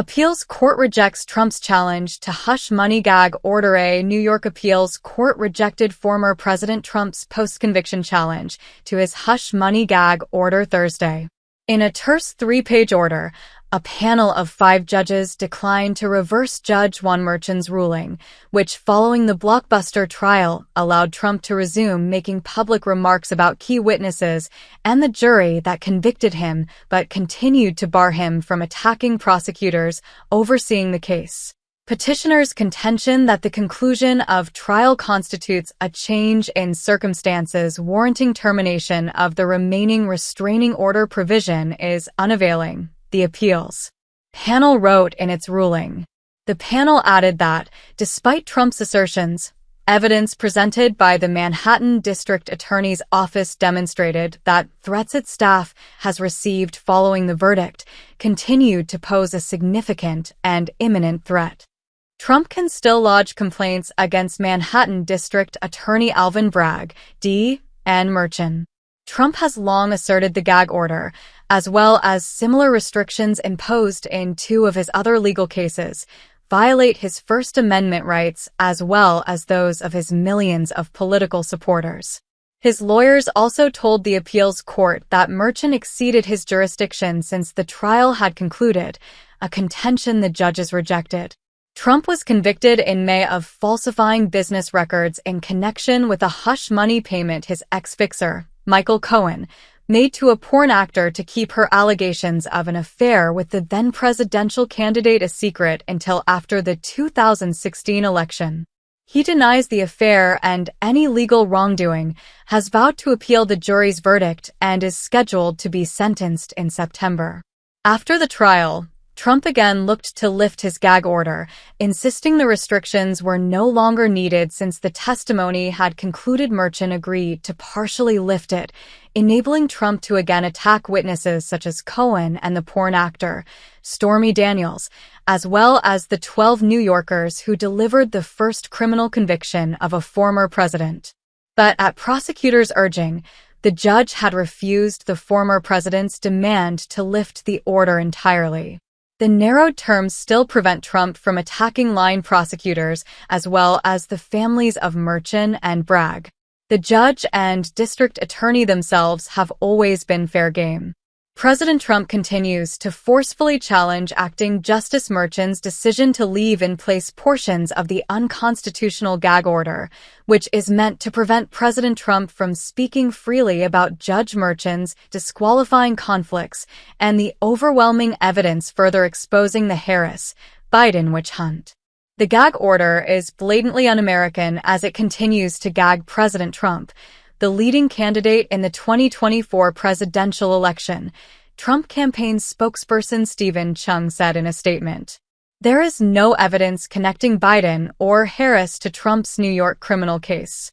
Appeals court rejects Trump's challenge to hush money gag order. A New York appeals court rejected former President Trump's post-conviction challenge to his hush money gag order Thursday. In a terse 3-page order, a panel of 5 judges declined to reverse Judge Juan Merchan's ruling, which, following the blockbuster trial, allowed Trump to resume making public remarks about key witnesses and the jury that convicted him but continued to bar him from attacking prosecutors overseeing the case. Petitioners' contention that the conclusion of trial constitutes a change in circumstances warranting termination of the remaining restraining order provision is unavailing, the appeals panel wrote in its ruling. The panel added that, despite Trump's assertions, evidence presented by the Manhattan District Attorney's Office demonstrated that threats its staff has received following the verdict continued to pose a significant and imminent threat. Trump can still lodge complaints against Manhattan District Attorney Alvin Bragg, D. and Merchan. Trump has long asserted the gag order, as well as similar restrictions imposed in 2 of his other legal cases, violate his First Amendment rights as well as those of his millions of political supporters. His lawyers also told the appeals court that Merchan exceeded his jurisdiction since the trial had concluded, a contention the judges rejected. Trump was convicted in May of falsifying business records in connection with a hush money payment his ex-fixer, Michael Cohen, made to a porn actor to keep her allegations of an affair with the then-presidential candidate a secret until after the 2016 election. He denies the affair and any legal wrongdoing, has vowed to appeal the jury's verdict, and is scheduled to be sentenced in September. After the trial, Trump again looked to lift his gag order, insisting the restrictions were no longer needed since the testimony had concluded Merchan agreed to partially lift it, enabling Trump to again attack witnesses such as Cohen and the porn actor, Stormy Daniels, as well as the 12 New Yorkers who delivered the first criminal conviction of a former president. But at prosecutors' urging, the judge had refused the former president's demand to lift the order entirely. The narrowed terms still prevent Trump from attacking line prosecutors as well as the families of Merchan and Bragg. The judge and district attorney themselves have always been fair game. President Trump continues to forcefully challenge acting Justice Merchan's decision to leave in place portions of the unconstitutional gag order, which is meant to prevent President Trump from speaking freely about Judge Merchan's disqualifying conflicts and the overwhelming evidence further exposing the Harris-Biden witch hunt. The gag order is blatantly un-American as it continues to gag President Trump, the leading candidate in the 2024 presidential election, Trump campaign spokesperson Stephen Chung said in a statement. There is no evidence connecting Biden or Harris to Trump's New York criminal case.